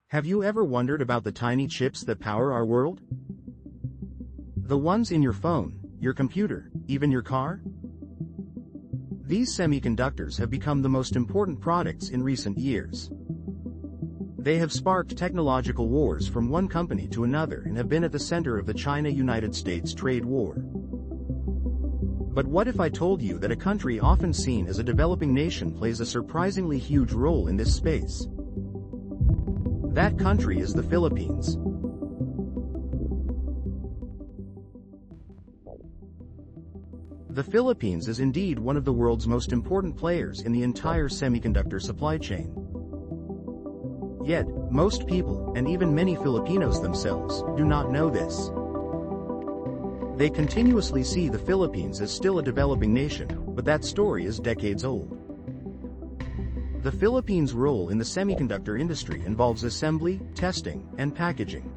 Have you ever wondered about the tiny chips that power our world? The ones in your phone, your computer, even your car? These semiconductors have become the most important products in recent years. They have sparked technological wars from one company to another and have been at the center of the China-United States trade war. But what if I told you that a country often seen as a developing nation plays a surprisingly huge role in this space? That country is the Philippines. The Philippines is indeed one of the world's most important players in the entire semiconductor supply chain. Yet, most people, and even many Filipinos themselves, do not know this. They continuously see the Philippines as still a developing nation, but that story is decades old. The Philippines' role in the semiconductor industry involves assembly, testing, and packaging.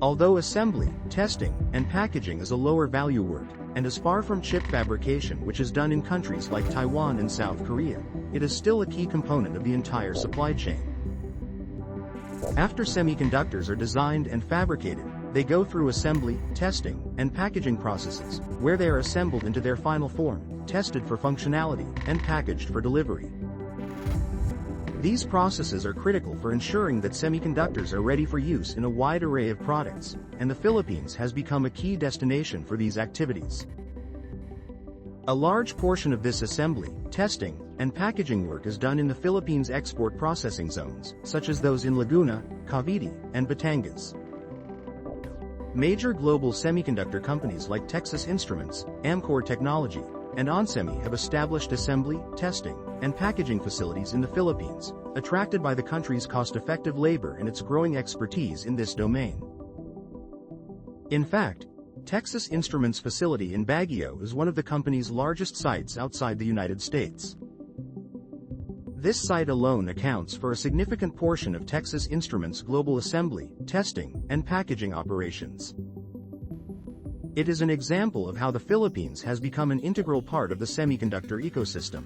Although assembly, testing, and packaging is a lower value work, and is far from chip fabrication, which is done in countries like Taiwan and South Korea, it is still a key component of the entire supply chain. After semiconductors are designed and fabricated, they go through assembly, testing, and packaging processes, where they are assembled into their final form, tested for functionality, and packaged for delivery. These processes are critical for ensuring that semiconductors are ready for use in a wide array of products, and the Philippines has become a key destination for these activities. A large portion of this assembly, testing, and packaging work is done in the Philippines' export processing zones, such as those in Laguna, Cavite, and Batangas. Major global semiconductor companies like Texas Instruments, Amkor Technology, and onsemi have established assembly, testing, and packaging facilities in the Philippines, attracted by the country's cost-effective labor and its growing expertise in this domain. In fact, Texas Instruments' facility in Baguio is one of the company's largest sites outside the United States. This site alone accounts for a significant portion of Texas Instruments' global assembly, testing, and packaging operations. It is an example of how the Philippines has become an integral part of the semiconductor ecosystem.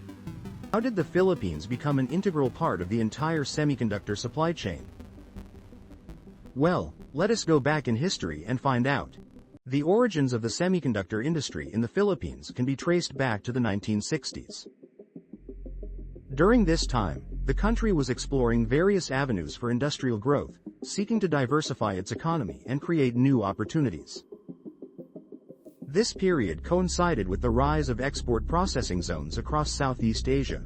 How did the Philippines become an integral part of the entire semiconductor supply chain? Well, let us go back in history and find out. The origins of the semiconductor industry in the Philippines can be traced back to the 1960s. During this time, the country was exploring various avenues for industrial growth, seeking to diversify its economy and create new opportunities. This period coincided with the rise of export processing zones across Southeast Asia.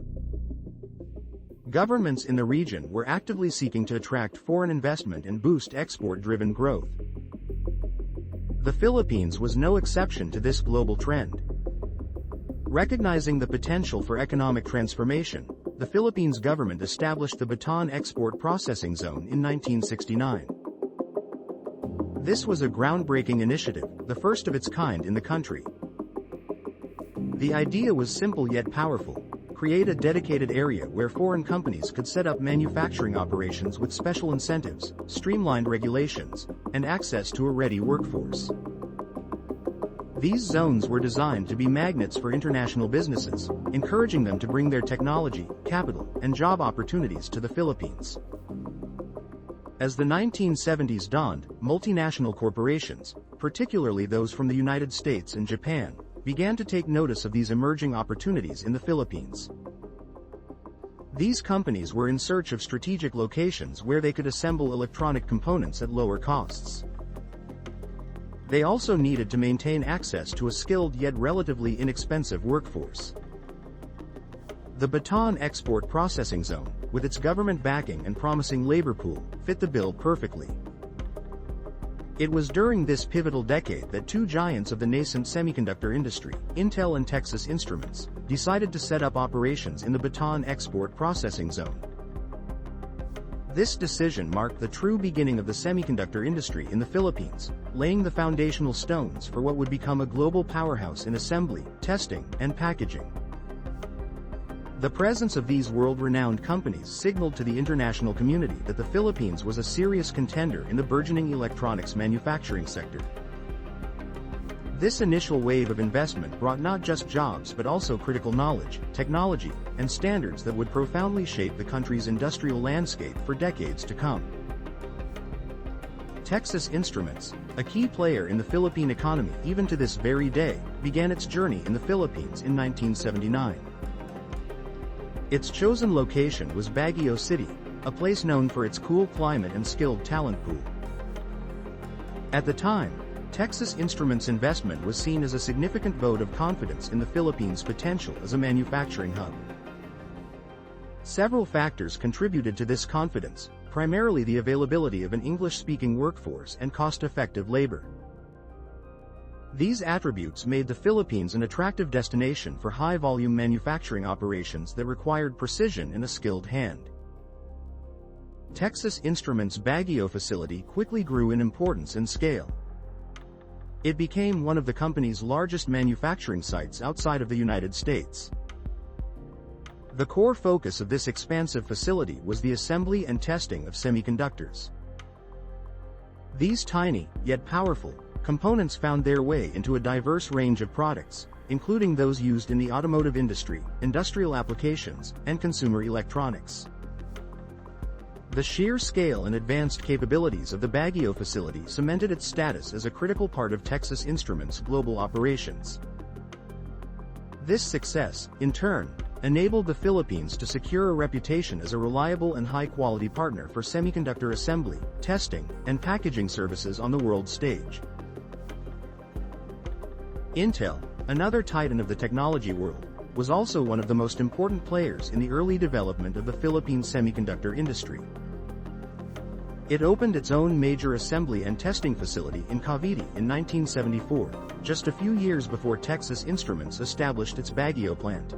Governments in the region were actively seeking to attract foreign investment and boost export-driven growth. The Philippines was no exception to this global trend. Recognizing the potential for economic transformation, the Philippines government established the Bataan Export Processing Zone in 1969. This was a groundbreaking initiative, the first of its kind in the country. The idea was simple yet powerful: create a dedicated area where foreign companies could set up manufacturing operations with special incentives, streamlined regulations, and access to a ready workforce. These zones were designed to be magnets for international businesses, encouraging them to bring their technology, capital, and job opportunities to the Philippines. As the 1970s dawned, multinational corporations, particularly those from the United States and Japan, began to take notice of these emerging opportunities in the Philippines. These companies were in search of strategic locations where they could assemble electronic components at lower costs. They also needed to maintain access to a skilled yet relatively inexpensive workforce. The Bataan Export Processing Zone, with its government backing and promising labor pool, fit the bill perfectly. It was during this pivotal decade that two giants of the nascent semiconductor industry, Intel and Texas Instruments, decided to set up operations in the Bataan Export Processing Zone. This decision marked the true beginning of the semiconductor industry in the Philippines, laying the foundational stones for what would become a global powerhouse in assembly, testing, and packaging. The presence of these world-renowned companies signaled to the international community that the Philippines was a serious contender in the burgeoning electronics manufacturing sector. This initial wave of investment brought not just jobs but also critical knowledge, technology, and standards that would profoundly shape the country's industrial landscape for decades to come. Texas Instruments, a key player in the Philippine economy even to this very day, began its journey in the Philippines in 1979. Its chosen location was Baguio City, a place known for its cool climate and skilled talent pool. At the time, Texas Instruments' investment was seen as a significant vote of confidence in the Philippines' potential as a manufacturing hub. Several factors contributed to this confidence, primarily the availability of an English-speaking workforce and cost-effective labor. These attributes made the Philippines an attractive destination for high-volume manufacturing operations that required precision and a skilled hand. Texas Instruments' Baguio facility quickly grew in importance and scale. It became one of the company's largest manufacturing sites outside of the United States. The core focus of this expansive facility was the assembly and testing of semiconductors. These tiny, yet powerful, components found their way into a diverse range of products, including those used in the automotive industry, industrial applications, and consumer electronics. The sheer scale and advanced capabilities of the Baguio facility cemented its status as a critical part of Texas Instruments' global operations. This success, in turn, enabled the Philippines to secure a reputation as a reliable and high-quality partner for semiconductor assembly, testing, and packaging services on the world stage. Intel, another titan of the technology world, was also one of the most important players in the early development of the Philippine semiconductor industry. It opened its own major assembly and testing facility in Cavite in 1974, just a few years before Texas Instruments established its Baguio plant.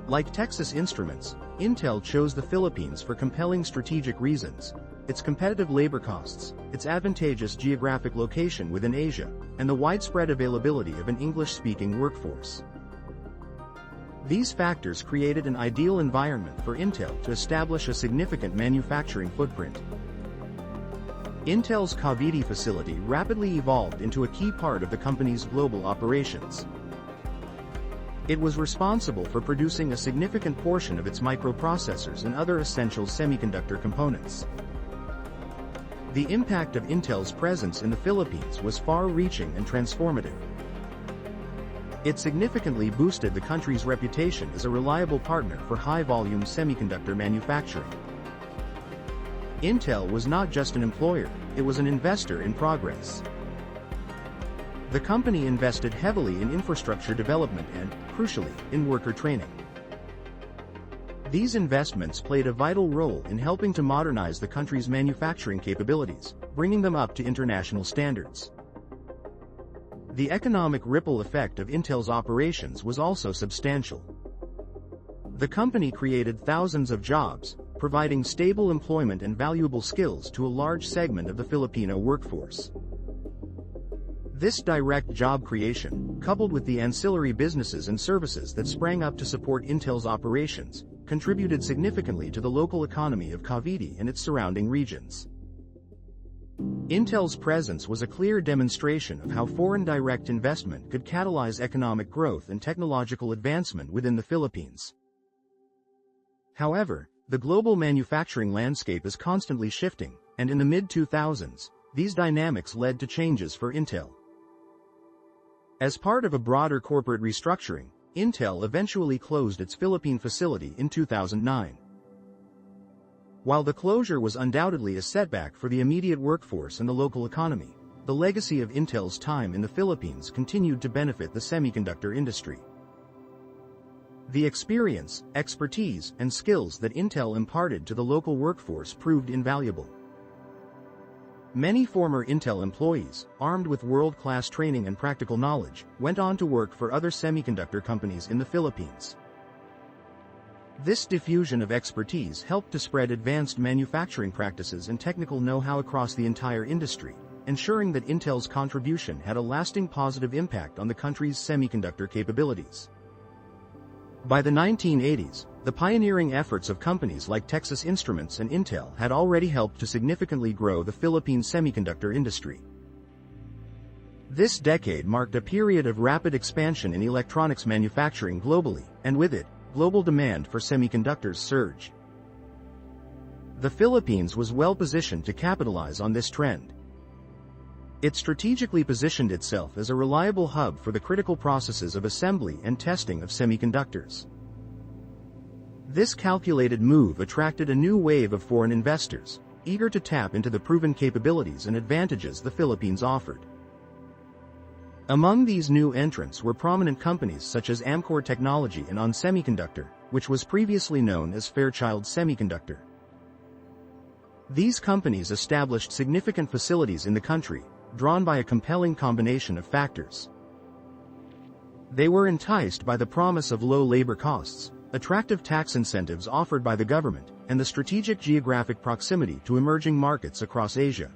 Like Texas Instruments, Intel chose the Philippines for compelling strategic reasons: its competitive labor costs, its advantageous geographic location within Asia, and the widespread availability of an English-speaking workforce. These factors created an ideal environment for Intel to establish a significant manufacturing footprint. Intel's Cavite facility rapidly evolved into a key part of the company's global operations. It was responsible for producing a significant portion of its microprocessors and other essential semiconductor components. The impact of Intel's presence in the Philippines was far-reaching and transformative. It significantly boosted the country's reputation as a reliable partner for high-volume semiconductor manufacturing. Intel was not just an employer, it was an investor in progress. The company invested heavily in infrastructure development and, crucially, in worker training. These investments played a vital role in helping to modernize the country's manufacturing capabilities, bringing them up to international standards. The economic ripple effect of Intel's operations was also substantial. The company created thousands of jobs, providing stable employment and valuable skills to a large segment of the Filipino workforce. This direct job creation, coupled with the ancillary businesses and services that sprang up to support Intel's operations, contributed significantly to the local economy of Cavite and its surrounding regions. Intel's presence was a clear demonstration of how foreign direct investment could catalyze economic growth and technological advancement within the Philippines. However, the global manufacturing landscape is constantly shifting, and in the mid-2000s, these dynamics led to changes for Intel. As part of a broader corporate restructuring, Intel eventually closed its Philippine facility in 2009. While the closure was undoubtedly a setback for the immediate workforce and the local economy, the legacy of Intel's time in the Philippines continued to benefit the semiconductor industry. The experience, expertise, and skills that Intel imparted to the local workforce proved invaluable. Many former Intel employees, armed with world-class training and practical knowledge, went on to work for other semiconductor companies in the Philippines. This diffusion of expertise helped to spread advanced manufacturing practices and technical know-how across the entire industry, ensuring that Intel's contribution had a lasting positive impact on the country's semiconductor capabilities. By the 1980s, the pioneering efforts of companies like Texas Instruments and Intel had already helped to significantly grow the Philippine semiconductor industry. This decade marked a period of rapid expansion in electronics manufacturing globally, and with it, global demand for semiconductors surged. The Philippines was well positioned to capitalize on this trend. It strategically positioned itself as a reliable hub for the critical processes of assembly and testing of semiconductors. This calculated move attracted a new wave of foreign investors, eager to tap into the proven capabilities and advantages the Philippines offered. Among these new entrants were prominent companies such as Amkor Technology and ON Semiconductor, which was previously known as Fairchild Semiconductor. These companies established significant facilities in the country, drawn by a compelling combination of factors. They were enticed by the promise of low labor costs, attractive tax incentives offered by the government, and the strategic geographic proximity to emerging markets across Asia.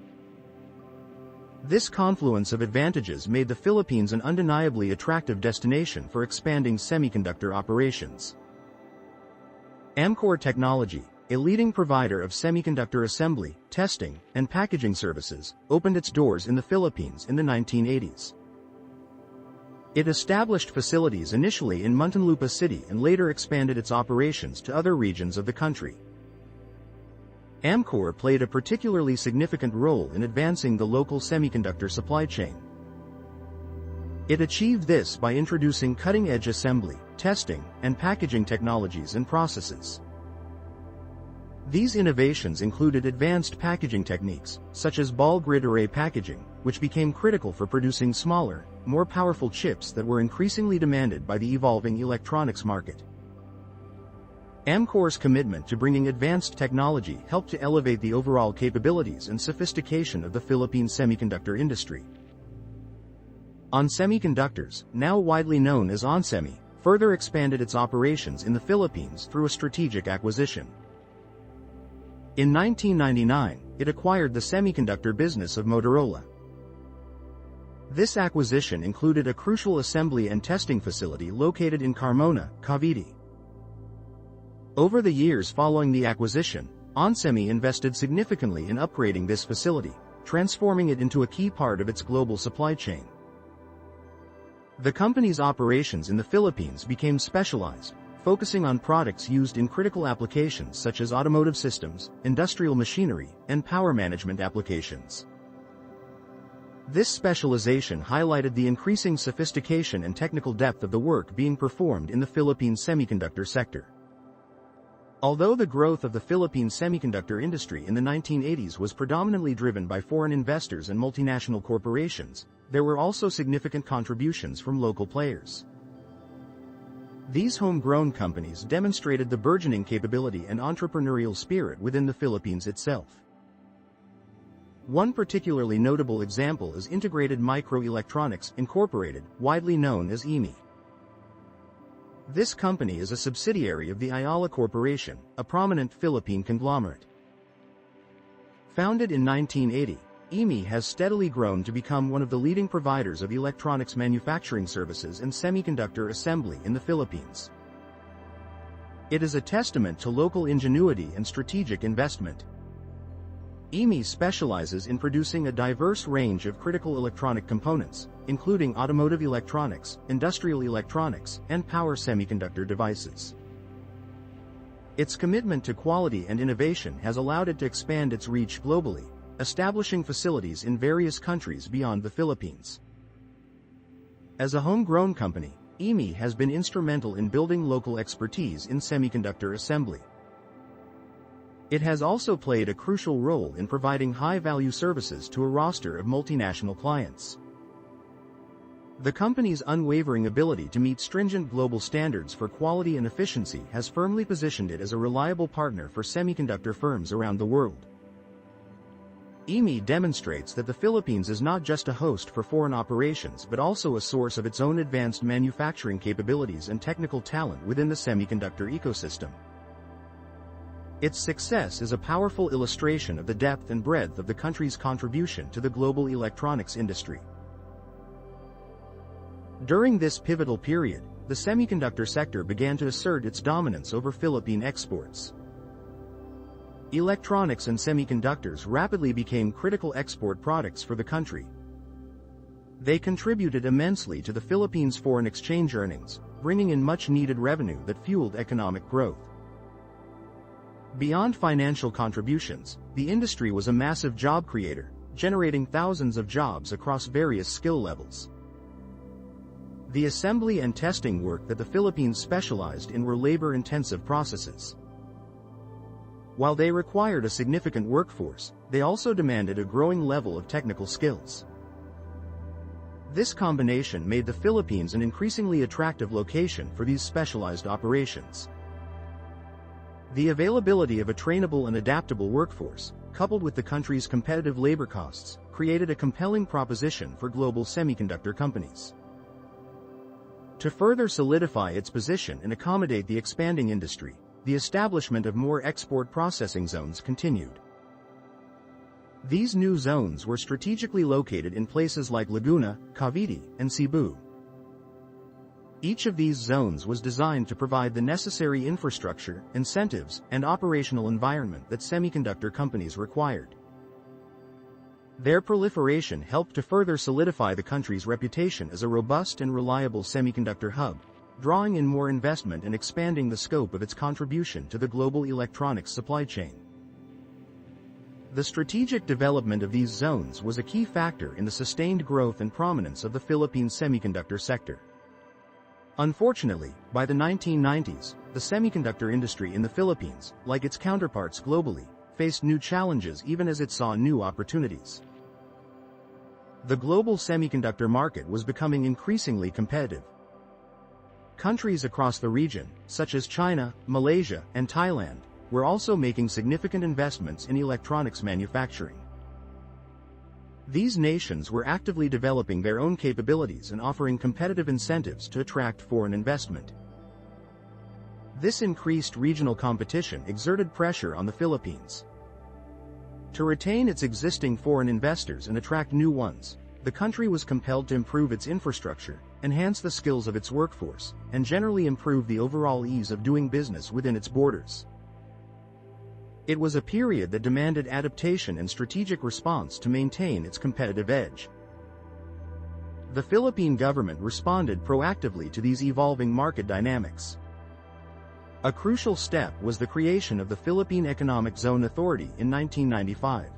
This confluence of advantages made the Philippines an undeniably attractive destination for expanding semiconductor operations. Amkor Technology, a leading provider of semiconductor assembly, testing, and packaging services, opened its doors in the Philippines in the 1980s. It established facilities initially in Muntinlupa City and later expanded its operations to other regions of the country. Amkor played a particularly significant role in advancing the local semiconductor supply chain. It achieved this by introducing cutting-edge assembly, testing, and packaging technologies and processes. These innovations included advanced packaging techniques, such as ball grid array packaging, which became critical for producing smaller, more powerful chips that were increasingly demanded by the evolving electronics market. Amkor's commitment to bringing advanced technology helped to elevate the overall capabilities and sophistication of the Philippine semiconductor industry. ON Semiconductors, now widely known as ONSemi, further expanded its operations in the Philippines through a strategic acquisition. In 1999, it acquired the semiconductor business of Motorola. This acquisition included a crucial assembly and testing facility located in Carmona, Cavite. Over the years following the acquisition, ONSemi invested significantly in upgrading this facility, transforming it into a key part of its global supply chain. The company's operations in the Philippines became specialized, focusing on products used in critical applications such as automotive systems, industrial machinery, and power management applications. This specialization highlighted the increasing sophistication and technical depth of the work being performed in the Philippine semiconductor sector. Although the growth of the Philippine semiconductor industry in the 1980s was predominantly driven by foreign investors and multinational corporations, there were also significant contributions from local players. These homegrown companies demonstrated the burgeoning capability and entrepreneurial spirit within the Philippines itself. One particularly notable example is Integrated Microelectronics Incorporated, widely known as IMI. This company is a subsidiary of the Ayala Corporation, a prominent Philippine conglomerate. Founded in 1980, IMI has steadily grown to become one of the leading providers of electronics manufacturing services and semiconductor assembly in the Philippines. It is a testament to local ingenuity and strategic investment. IMI specializes in producing a diverse range of critical electronic components, including automotive electronics, industrial electronics, and power semiconductor devices. Its commitment to quality and innovation has allowed it to expand its reach globally, establishing facilities in various countries beyond the Philippines. As a homegrown company, IMI has been instrumental in building local expertise in semiconductor assembly. It has also played a crucial role in providing high-value services to a roster of multinational clients. The company's unwavering ability to meet stringent global standards for quality and efficiency has firmly positioned it as a reliable partner for semiconductor firms around the world. IMI demonstrates that the Philippines is not just a host for foreign operations but also a source of its own advanced manufacturing capabilities and technical talent within the semiconductor ecosystem. Its success is a powerful illustration of the depth and breadth of the country's contribution to the global electronics industry. During this pivotal period, the semiconductor sector began to assert its dominance over Philippine exports. Electronics and semiconductors rapidly became critical export products for the country. They contributed immensely to the Philippines' foreign exchange earnings, bringing in much-needed revenue that fueled economic growth. Beyond financial contributions, the industry was a massive job creator, generating thousands of jobs across various skill levels. The assembly and testing work that the Philippines specialized in were labor-intensive processes. While they required a significant workforce, they also demanded a growing level of technical skills. This combination made the Philippines an increasingly attractive location for these specialized operations. The availability of a trainable and adaptable workforce, coupled with the country's competitive labor costs, created a compelling proposition for global semiconductor companies. To further solidify its position and accommodate the expanding industry, the establishment of more export processing zones continued. These new zones were strategically located in places like Laguna, Cavite, and Cebu. Each of these zones was designed to provide the necessary infrastructure, incentives, and operational environment that semiconductor companies required. Their proliferation helped to further solidify the country's reputation as a robust and reliable semiconductor hub, drawing in more investment and expanding the scope of its contribution to the global electronics supply chain. The strategic development of these zones was a key factor in the sustained growth and prominence of the Philippine semiconductor sector. Unfortunately, by the 1990s, the semiconductor industry in the Philippines, like its counterparts globally, faced new challenges even as it saw new opportunities. The global semiconductor market was becoming increasingly competitive. Countries across the region, such as China, Malaysia, and Thailand, were also making significant investments in electronics manufacturing. These nations were actively developing their own capabilities and offering competitive incentives to attract foreign investment. This increased regional competition exerted pressure on the Philippines. To retain its existing foreign investors and attract new ones, the country was compelled to improve its infrastructure, enhance the skills of its workforce, and generally improve the overall ease of doing business within its borders. It was a period that demanded adaptation and strategic response to maintain its competitive edge. The Philippine government responded proactively to these evolving market dynamics. A crucial step was the creation of the Philippine Economic Zone Authority in 1995.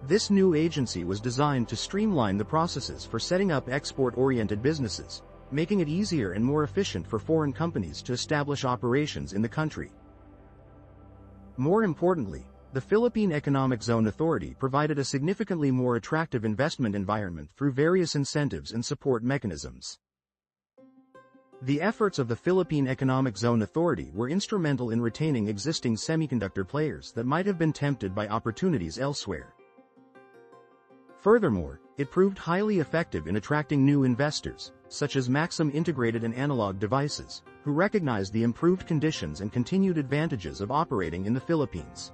This new agency was designed to streamline the processes for setting up export-oriented businesses, making it easier and more efficient for foreign companies to establish operations in the country. More importantly, the Philippine Economic Zone Authority provided a significantly more attractive investment environment through various incentives and support mechanisms. The efforts of the Philippine Economic Zone Authority were instrumental in retaining existing semiconductor players that might have been tempted by opportunities elsewhere. Furthermore, it proved highly effective in attracting new investors, such as Maxim Integrated and Analog Devices, who recognized the improved conditions and continued advantages of operating in the Philippines.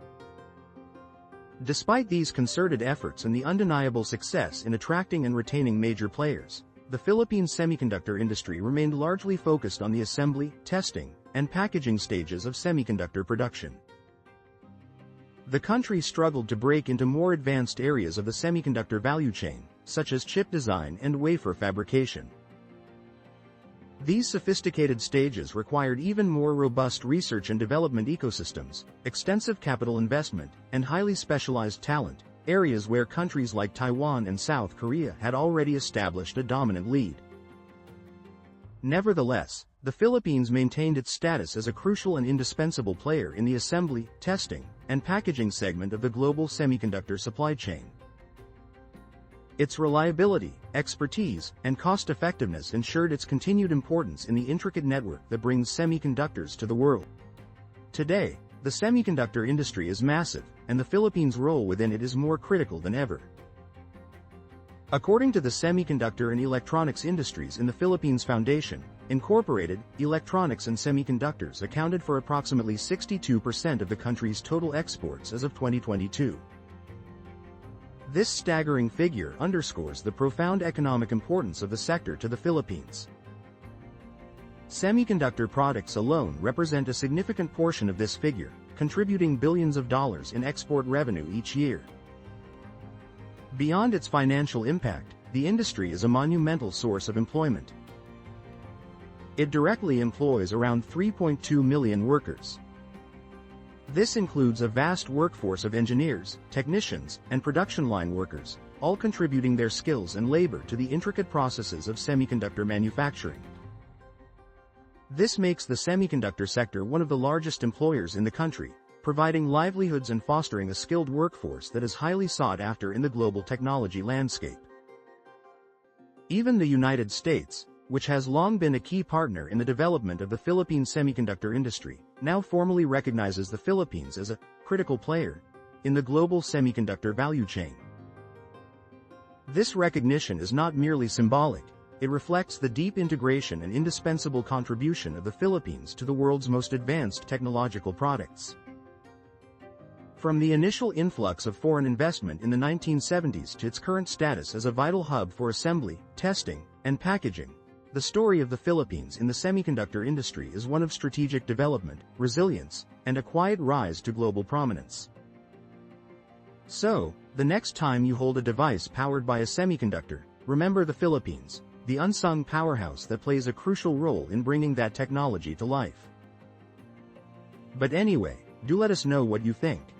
Despite these concerted efforts and the undeniable success in attracting and retaining major players, the Philippine semiconductor industry remained largely focused on the assembly, testing, and packaging stages of semiconductor production. The country struggled to break into more advanced areas of the semiconductor value chain, such as chip design and wafer fabrication. These sophisticated stages required even more robust research and development ecosystems, extensive capital investment, and highly specialized talent, areas where countries like Taiwan and South Korea had already established a dominant lead. Nevertheless, the Philippines maintained its status as a crucial and indispensable player in the assembly, testing, and packaging segment of the global semiconductor supply chain. Its reliability, expertise, and cost-effectiveness ensured its continued importance in the intricate network that brings semiconductors to the world. Today, the semiconductor industry is massive, and the Philippines' role within it is more critical than ever. According to the Semiconductor and Electronics Industries in the Philippines Foundation, Incorporated, electronics and semiconductors accounted for approximately 62% of the country's total exports as of 2022. This staggering figure underscores the profound economic importance of the sector to the Philippines. Semiconductor products alone represent a significant portion of this figure, contributing billions of dollars in export revenue each year. Beyond its financial impact, the industry is a monumental source of employment. It directly employs around 3.2 million workers. This includes a vast workforce of engineers, technicians, and production line workers, all contributing their skills and labor to the intricate processes of semiconductor manufacturing. This makes the semiconductor sector one of the largest employers in the country, providing livelihoods and fostering a skilled workforce that is highly sought after in the global technology landscape. Even the United States, which has long been a key partner in the development of the Philippine semiconductor industry, now formally recognizes the Philippines as a critical player in the global semiconductor value chain. This recognition is not merely symbolic, it reflects the deep integration and indispensable contribution of the Philippines to the world's most advanced technological products. From the initial influx of foreign investment in the 1970s to its current status as a vital hub for assembly, testing, and packaging, the story of the Philippines in the semiconductor industry is one of strategic development, resilience, and a quiet rise to global prominence. So, the next time you hold a device powered by a semiconductor, remember the Philippines, the unsung powerhouse that plays a crucial role in bringing that technology to life. But anyway, do let us know what you think.